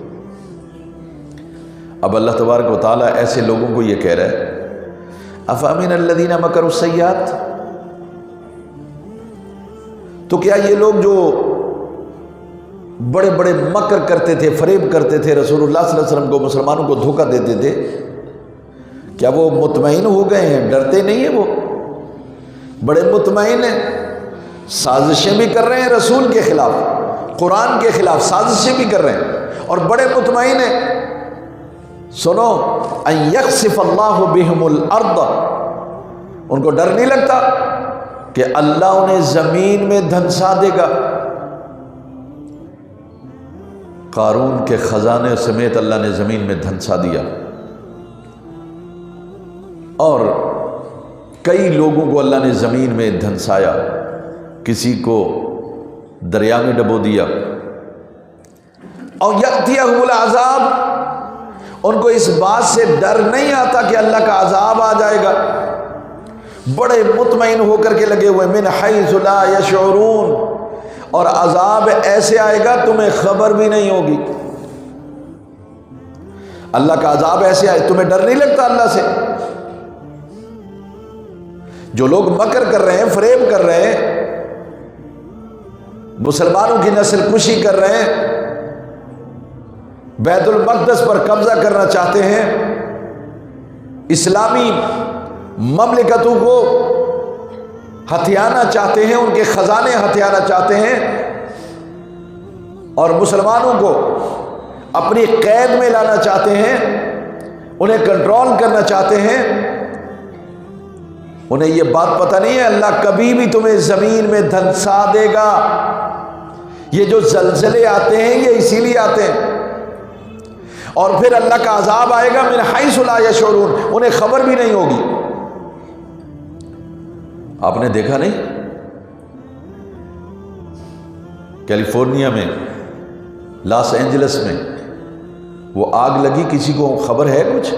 اب اللہ تبارک و تعالیٰ ایسے لوگوں کو یہ کہہ رہا ہے افامن الذین مکروا السیئات، تو کیا یہ لوگ جو بڑے بڑے مکر کرتے تھے، فریب کرتے تھے، رسول اللہ صلی اللہ علیہ وسلم کو، مسلمانوں کو دھوکہ دیتے تھے، کیا وہ مطمئن ہو گئے ہیں؟ ڈرتے نہیں ہیں؟ وہ بڑے مطمئن ہیں، سازشیں بھی کر رہے ہیں رسول کے خلاف، قرآن کے خلاف سازشیں بھی کر رہے ہیں اور بڑے مطمئن ہیں۔ سنو ان یخسف اللہ بہم الارض، ان کو ڈر نہیں لگتا کہ اللہ انہیں زمین میں دھنسا دے گا؟ قارون کے خزانے سمیت اللہ نے زمین میں دھنسا دیا، اور کئی لوگوں کو اللہ نے زمین میں دھنسایا، کسی کو دریا میں ڈبو دیا۔ اور یأتیہم العذاب، ان کو اس بات سے ڈر نہیں آتا کہ اللہ کا عذاب آ جائے گا، بڑے مطمئن ہو کر کے لگے ہوئے من حیث لا یشعرون، اور عذاب ایسے آئے گا تمہیں خبر بھی نہیں ہوگی۔ اللہ کا عذاب ایسے آئے، تمہیں ڈر نہیں لگتا اللہ سے؟ جو لوگ مکر کر رہے ہیں، فریب کر رہے ہیں، مسلمانوں کی نسل کشی کر رہے ہیں، بیت المقدس پر قبضہ کرنا چاہتے ہیں، اسلامی مملکتوں کو ہتھیانا چاہتے ہیں، ان کے خزانے ہتھیانا چاہتے ہیں، اور مسلمانوں کو اپنی قید میں لانا چاہتے ہیں، انہیں کنٹرول کرنا چاہتے ہیں، انہیں یہ بات پتہ نہیں ہے اللہ کبھی بھی تمہیں زمین میں دھنسا دے گا۔ یہ جو زلزلے آتے ہیں یہ اسی لیے آتے ہیں، اور پھر اللہ کا عذاب آئے گا من حیث لا یشعرون، انہیں خبر بھی نہیں ہوگی۔ آپ نے دیکھا نہیں کیلیفورنیا میں، لاس اینجلس میں وہ آگ لگی، کسی کو خبر ہے کچھ؟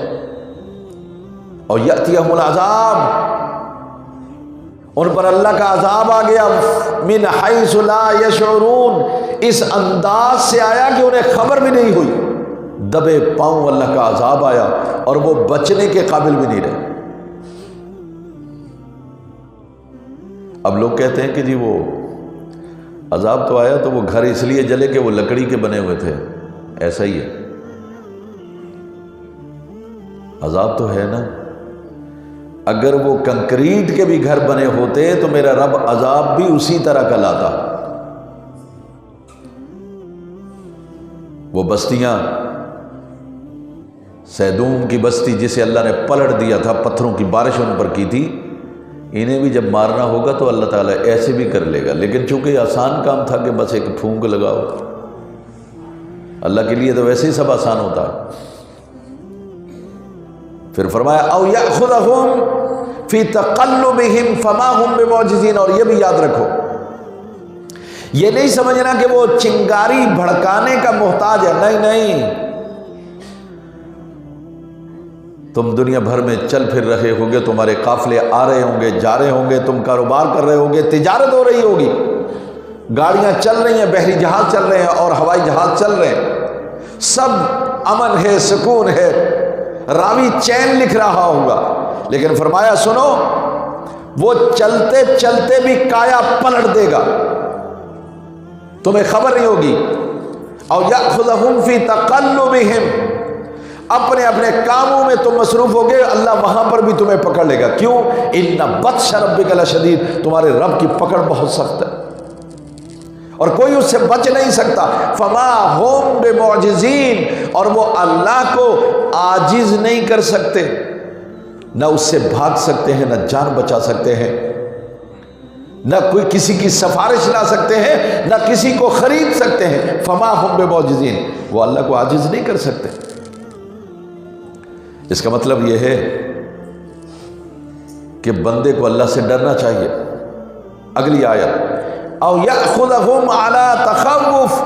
اور یأتیہم العذاب، ان پر اللہ کا عذاب آ گیا من حیث لا یشعرون، اس انداز سے آیا کہ انہیں خبر بھی نہیں ہوئی، دبے پاؤں اللہ کا عذاب آیا اور وہ بچنے کے قابل بھی نہیں رہے۔ اب لوگ کہتے ہیں کہ جی وہ عذاب تو آیا تو وہ گھر اس لیے جلے کہ وہ لکڑی کے بنے ہوئے تھے، ایسا ہی ہے، عذاب تو ہے نا۔ اگر وہ کنکریٹ کے بھی گھر بنے ہوتے تو میرا رب عذاب بھی اسی طرح کا لاتا۔ وہ بستیاں، سیدوم کی بستی جسے اللہ نے پلٹ دیا تھا، پتھروں کی بارش ان پر کی تھی، انہیں بھی جب مارنا ہوگا تو اللہ تعالیٰ ایسے بھی کر لے گا، لیکن چونکہ آسان کام تھا کہ بس ایک پھونک لگاؤ، اللہ کے لیے تو ویسے ہی سب آسان ہوتا ہے۔ پھر فرمایا او یأخذہم فی تقلبہم فما ہم بمعجزین، اور یہ بھی یاد رکھو، یہ نہیں سمجھنا کہ وہ چنگاری بھڑکانے کا محتاج ہے، نہیں نہیں، تم دنیا بھر میں چل پھر رہے ہوگے، تمہارے قافلے آ رہے ہوں گے، جا رہے ہوں گے، تم کاروبار کر رہے ہوگے، تجارت ہو رہی ہوگی، گاڑیاں چل رہی ہیں، بحری جہاز چل رہے ہیں اور ہوائی جہاز چل رہے ہیں، سب امن ہے، سکون ہے، راوی چین لکھ رہا ہوگا، لیکن فرمایا سنو، وہ چلتے چلتے بھی کایا پلٹ دے گا، تمہیں خبر نہیں ہوگی۔ او یأخذہم فی تقلبہم، اپنے اپنے کاموں میں تم مصروف ہوگے، اللہ وہاں پر بھی تمہیں پکڑ لے گا۔ کیوں؟ ان بطش ربک لشدید، تمہارے رب کی پکڑ بہت سخت ہے۔ اور کوئی اس سے بچ نہیں سکتا. فما ہم بمعجزین، اور وہ اللہ کو عاجز نہیں کر سکتے، نہ اس سے بھاگ سکتے ہیں، نہ جان بچا سکتے ہیں، نہ کوئی کسی کی سفارش لا سکتے ہیں، نہ کسی کو خرید سکتے ہیں. فما ہم بمعجزین، وہ اللہ کو عاجز نہیں کر سکتے. اس کا مطلب یہ ہے کہ بندے کو اللہ سے ڈرنا چاہیے. اگلی آیت، او یأخذہم علی تخوف،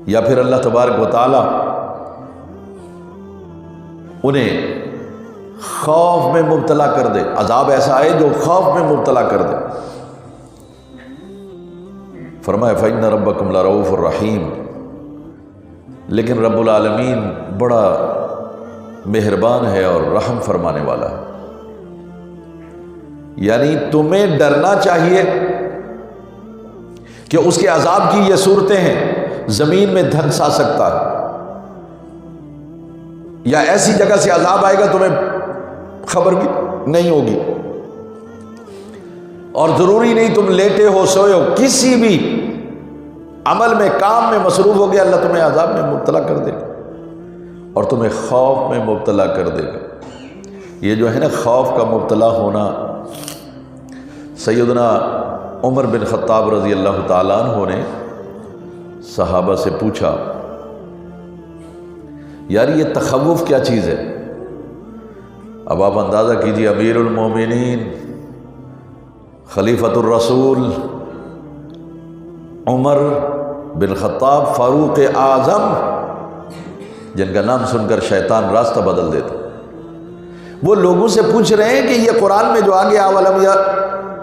یا پھر اللہ تبارک و تعالی انہیں خوف میں مبتلا کر دے، عذاب ایسا آئے جو خوف میں مبتلا کر دے. فرمایا فإن ربکم لرؤوف الرحیم، لیکن رب العالمین بڑا مہربان ہے اور رحم فرمانے والا ہے. یعنی تمہیں ڈرنا چاہیے کہ اس کے عذاب کی یہ صورتیں ہیں، زمین میں دھنس آ سکتا ہے، یا ایسی جگہ سے عذاب آئے گا تمہیں خبر بھی نہیں ہوگی، اور ضروری نہیں تم لیٹے ہو سوئے ہو، کسی بھی عمل میں کام میں مصروف ہو گیا اللہ تمہیں عذاب میں مبتلا کر دے گا اور تمہیں خوف میں مبتلا کر دے گا. یہ جو ہے نا خوف کا مبتلا ہونا، سیدنا عمر بن خطاب رضی اللہ تعالیٰ عنہ نے صحابہ سے پوچھا، یار یہ تخوف کیا چیز ہے؟ اب آپ اندازہ کیجیے، امیر المومنین، خلیفۃ الرسول عمر بن خطاب، فاروق اعظم، جن کا نام سن کر شیطان راستہ بدل دیتا، وہ لوگوں سے پوچھ رہے ہیں کہ یہ قرآن میں جو آگے اولم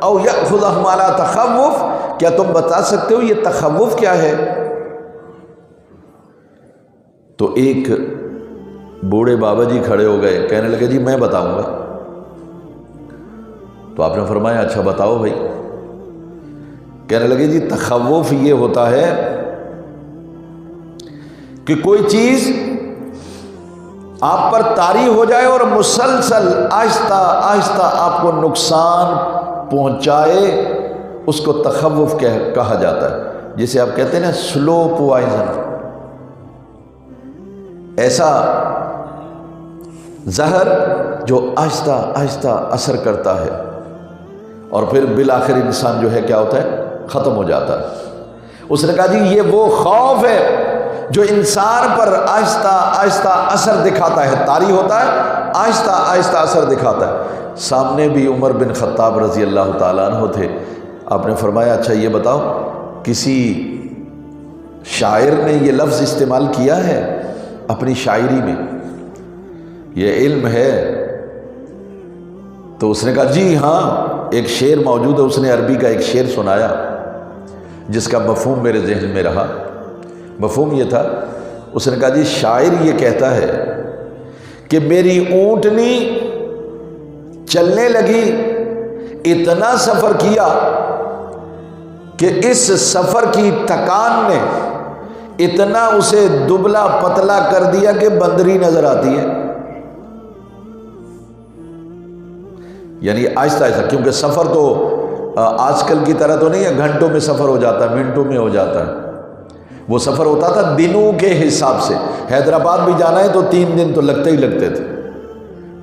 او یأخذہم علی تخوف، کیا تم بتا سکتے ہو یہ تخوف کیا ہے؟ تو ایک بوڑھے بابا جی کھڑے ہو گئے، کہنے لگے جی میں بتاؤں گا. تو آپ نے فرمایا اچھا بتاؤ بھائی. کہنے لگے جی تخوف یہ ہوتا ہے کہ کوئی چیز آپ پر طاری ہو جائے اور مسلسل آہستہ آہستہ آپ کو نقصان پہنچائے، اس کو تخوف کہا جاتا ہے. جسے آپ کہتے ہیں نا سلو پوائزن، ایسا زہر جو آہستہ آہستہ اثر کرتا ہے اور پھر بالآخر انسان جو ہے کیا ہوتا ہے، ختم ہو جاتا ہے. اس نے کہا جی یہ وہ خوف ہے جو انسان پر آہستہ آہستہ اثر دکھاتا ہے، طاری ہوتا ہے، آہستہ آہستہ اثر دکھاتا ہے. سامنے بھی عمر بن خطاب رضی اللہ تعالیٰ عنہ تھے. آپ نے فرمایا اچھا یہ بتاؤ کسی شاعر نے یہ لفظ استعمال کیا ہے اپنی شاعری میں؟ یہ علم ہے. تو اس نے کہا جی ہاں ایک شعر موجود ہے. اس نے عربی کا ایک شعر سنایا جس کا مفہوم میرے ذہن میں رہا. مفہوم یہ تھا، اس نے کہا جی شاعر یہ کہتا ہے کہ میری اونٹنی چلنے لگی، اتنا سفر کیا کہ اس سفر کی تکان نے اتنا اسے دبلا پتلا کر دیا کہ بندری نظر آتی ہے. یعنی آہستہ آہستہ، کیونکہ سفر تو آج کل کی طرح تو نہیں ہے گھنٹوں میں سفر ہو جاتا ہے، منٹوں میں ہو جاتا ہے. وہ سفر ہوتا تھا دنوں کے حساب سے. حیدرآباد بھی جانا ہے تو 3 دن تو لگتے ہی لگتے تھے.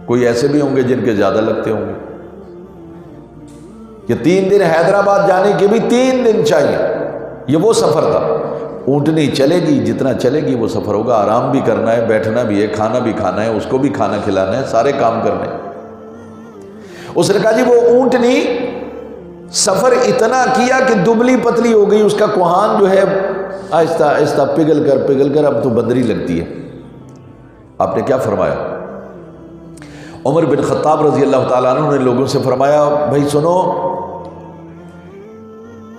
کوئی ایسے بھی ہوں گے جن کے زیادہ لگتے ہوں گے. یہ 3 دن حیدرآباد جانے کے بھی 3 دن چاہیے. یہ وہ سفر تھا. اونٹنی چلے گی، جتنا چلے گی وہ سفر ہوگا. آرام بھی کرنا ہے، بیٹھنا بھی ہے، کھانا بھی کھانا ہے، اس کو بھی کھانا کھلانا ہے، سارے کام کرنے. اس نے کہا جی وہ اونٹنی سفر اتنا کیا کہ دبلی پتلی ہو گئی، اس کا کوہان جو ہے آہستہ آہستہ پگھل کر اب تو بندری لگتی ہے. آپ نے کیا فرمایا؟ عمر بن خطاب رضی اللہ تعالیٰ عنہ نے لوگوں سے فرمایا بھائی سنو،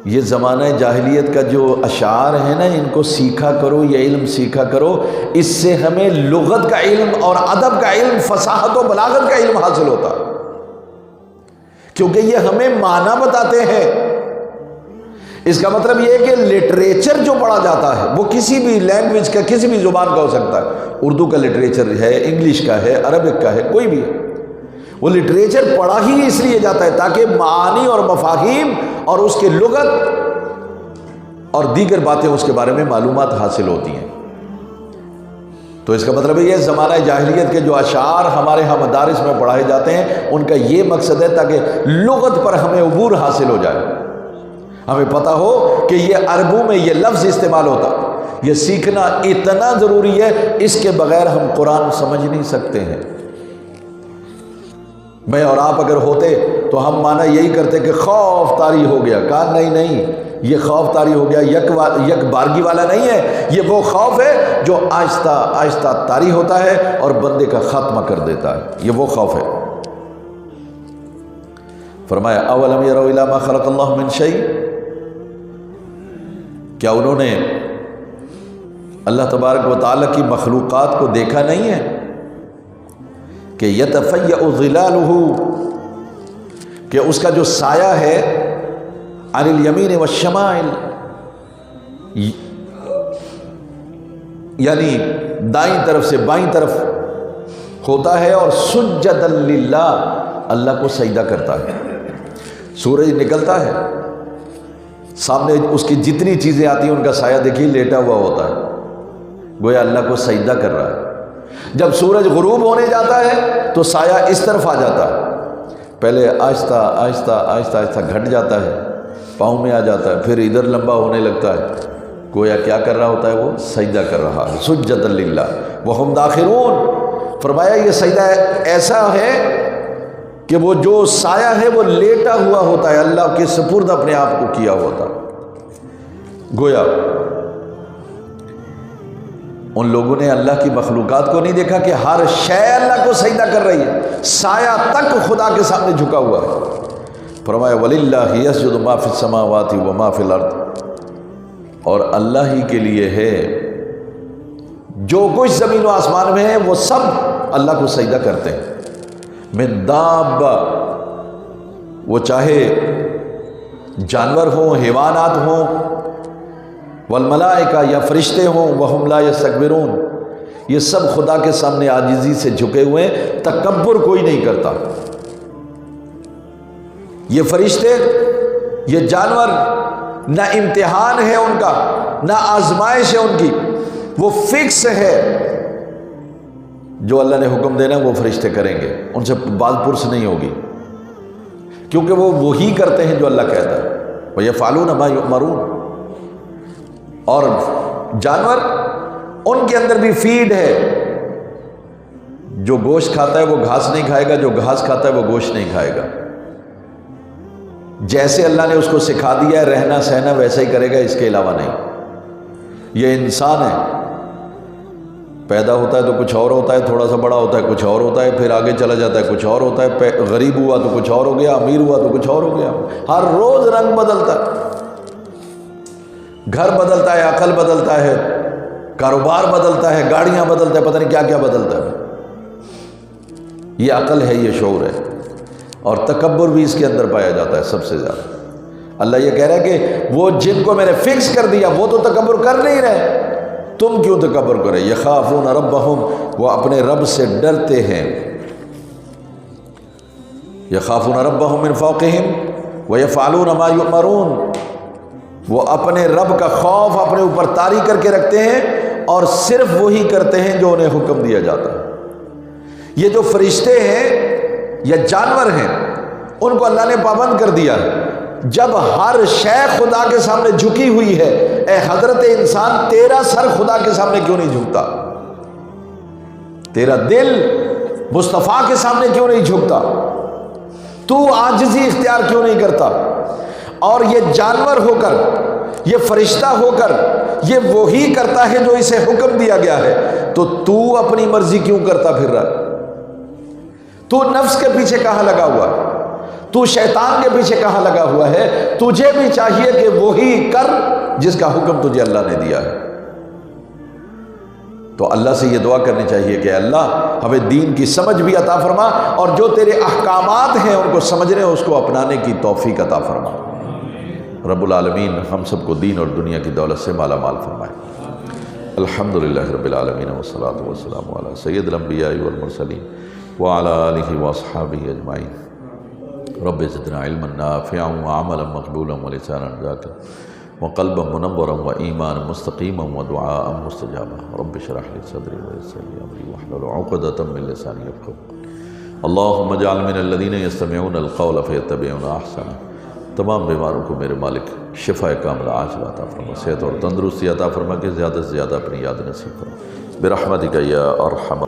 یہ زمانہ جاہلیت کا جو اشعار ہیں نا ان کو سیکھا کرو، یہ علم سیکھا کرو. اس سے ہمیں لغت کا علم اور ادب کا علم، فصاحت و بلاغت کا علم حاصل ہوتا ہے، کیونکہ یہ ہمیں معنی بتاتے ہیں. اس کا مطلب یہ ہے کہ لٹریچر جو پڑھا جاتا ہے وہ کسی بھی لینگویج کا، کسی بھی زبان کا ہو سکتا ہے. اردو کا لٹریچر ہے، انگلش کا ہے، عربک کا ہے، کوئی بھی ہے. وہ لٹریچر پڑھا ہی اس لیے جاتا ہے تاکہ معانی اور مفاہیم اور اس کے لغت اور دیگر باتیں اس کے بارے میں معلومات حاصل ہوتی ہیں۔ تو اس کا مطلب یہ زمانہ جاہلیت کے جو اشعار ہمارے ہاں مدارس میں پڑھائے جاتے ہیں ان کا یہ مقصد ہے تاکہ لغت پر ہمیں عبور حاصل ہو جائے، ہمیں پتہ ہو کہ یہ عربوں میں یہ لفظ استعمال ہوتا۔ یہ سیکھنا اتنا ضروری ہے، اس کے بغیر ہم قرآن سمجھ نہیں سکتے ہیں۔ میں اور آپ اگر ہوتے تو ہم مانا یہی کرتے کہ خوف طاری ہو گیا، کہا نہیں، یہ خوف طاری ہو گیا یک بارگی والا نہیں ہے، یہ وہ خوف ہے جو آہستہ آہستہ طاری ہوتا ہے اور بندے کا خاتمہ کر دیتا ہے، یہ وہ خوف ہے۔ فرمایا اولم یروا الی ما خلق اللہ من شیء، کیا انہوں نے اللہ تبارک و تعالیٰ کی مخلوقات کو دیکھا نہیں ہے کہ یتفیأ ظلالہ، کہ اس کا جو سایہ ہے عن الیمین والشمائل، یعنی دائیں طرف سے بائیں طرف ہوتا ہے، اور سجدا للہ، اللہ کو سجدہ کرتا ہے۔ سورج نکلتا ہے، سامنے اس کی جتنی چیزیں آتی ہیں ان کا سایہ دیکھیے لیٹا ہوا ہوتا ہے، گویا اللہ کو سجدہ کر رہا ہے۔ جب سورج غروب ہونے جاتا ہے تو سایہ اس طرف آ جاتا ہے، پہلے آہستہ آہستہ آہستہ آہستہ گھٹ جاتا ہے، پاؤں میں آ جاتا ہے، پھر ادھر لمبا ہونے لگتا ہے، گویا کیا کر رہا ہوتا ہے؟ وہ سجدہ کر رہا ہے، سجدا للہ وہم داخرون۔ فرمایا یہ سجدہ ایسا ہے کہ وہ جو سایہ ہے وہ لیٹا ہوا ہوتا ہے، اللہ کے سپرد اپنے آپ کو کیا ہوتا ہے۔ گویا ان لوگوں نے اللہ کی مخلوقات کو نہیں دیکھا کہ ہر شے اللہ کو سجدہ کر رہی ہے، سایہ تک خدا کے سامنے جھکا ہوا ہے۔ فرمایا وَلِلَّهِ يَسْجُدُ مَا فِي السَّمَاوَاتِ وَمَا فِي الْأَرْضِ، اور اللہ ہی کے لیے ہے جو کچھ زمین و آسمان میں ہے، وہ سب اللہ کو سجدہ کرتے ہیں۔ من دابہ، وہ چاہے جانور ہوں، حیوانات ہوں، والملائکہ، یا فرشتے ہوں، وہم لا یستکبرون، یہ سب خدا کے سامنے عاجزی سے جھکے ہوئے ہیں، تکبر کوئی نہیں کرتا۔ یہ فرشتے، یہ جانور، نہ امتحان ہے ان کا، نہ آزمائش ہے ان کی، وہ فکس ہے، جو اللہ نے حکم دینا وہ فرشتے کریں گے، ان سے بات پرس نہیں ہوگی، کیونکہ وہ وہی کرتے ہیں جو اللہ کہتا ہے، وَيَفْعَلُونَ مَا يُؤْمَرُونَ۔ اور جانور، ان کے اندر بھی فیڈ ہے، جو گوشت کھاتا ہے وہ گھاس نہیں کھائے گا، جو گھاس کھاتا ہے وہ گوشت نہیں کھائے گا۔ جیسے اللہ نے اس کو سکھا دیا ہے رہنا سہنا ویسا ہی کرے گا، اس کے علاوہ نہیں۔ یہ انسان ہے، پیدا ہوتا ہے تو کچھ اور ہوتا ہے، تھوڑا سا بڑا ہوتا ہے کچھ اور ہوتا ہے، پھر آگے چلا جاتا ہے کچھ اور ہوتا ہے، غریب ہوا تو کچھ اور ہو گیا، امیر ہوا تو کچھ اور ہو گیا، ہر روز رنگ بدلتا ہے، گھر بدلتا ہے، عقل بدلتا ہے، کاروبار بدلتا ہے، گاڑیاں بدلتا ہے، پتہ نہیں کیا کیا بدلتا ہے۔ یہ عقل ہے، یہ شعور ہے، اور تکبر بھی اس کے اندر پایا جاتا ہے سب سے زیادہ۔ اللہ یہ کہہ رہا ہے کہ وہ جن کو میں نے فکس کر دیا وہ تو تکبر کر نہیں رہے، تم کیوں تکبر کرے؟ یخافون ربہم، وہ اپنے رب سے ڈرتے ہیں، یخافون ربہم من فوقہم ویفعلون ما یؤمرون، وہ اپنے رب کا خوف اپنے اوپر طاری کر کے رکھتے ہیں اور صرف وہی کرتے ہیں جو انہیں حکم دیا جاتا ہے۔ یہ جو فرشتے ہیں یا جانور ہیں ان کو اللہ نے پابند کر دیا ہے، جب ہر شے خدا کے سامنے جھکی ہوئی ہے، اے حضرت انسان تیرا سر خدا کے سامنے کیوں نہیں جھکتا؟ تیرا دل مصطفیٰ کے سامنے کیوں نہیں جھکتا؟ تو عاجزی اختیار کیوں نہیں کرتا؟ اور یہ جانور ہو کر، یہ فرشتہ ہو کر، یہ وہی کرتا ہے جو اسے حکم دیا گیا ہے، تو اپنی مرضی کیوں کرتا پھر رہا ہے؟ تو نفس کے پیچھے کہاں لگا ہوا ہے؟ تو شیطان کے پیچھے کہاں لگا ہوا ہے؟ تجھے بھی چاہیے کہ وہی کر جس کا حکم تجھے اللہ نے دیا ہے۔ تو اللہ سے یہ دعا کرنی چاہیے کہ اللہ ہمیں دین کی سمجھ بھی عطا فرما، اور جو تیرے احکامات ہیں ان کو سمجھنے، اس کو اپنانے کی توفیق عطا فرما۔ رب العالمین ہم سب کو دین اور دنیا کی دولت سے مالا مال فرمائے۔ الحمدللہ رب العالمین والصلاة والسلام علی سید الانبیاء والمرسلین وعلى آله وأصحابه أجمعين رب زدنا علما نافعا وعملا مقبولا ولسانا ذاكرا وقلبا منورا وإيمانا مستقيما ودعاء مستجابا رب اشرح لي صدري ويسر لي أمري واحلل عقدة من لساني يفقهوا اللهم اجعل من الذين يستمعون القول فيتبعون أحسنه تمام بیماروں کو میرے مالک شفا کاملہ عاجلہ عطا فرما، صحت اور تندرستی عطا فرما کہ زیادہ سے زیادہ اپنی یاد نصیب فرما برحمتک یا ارحم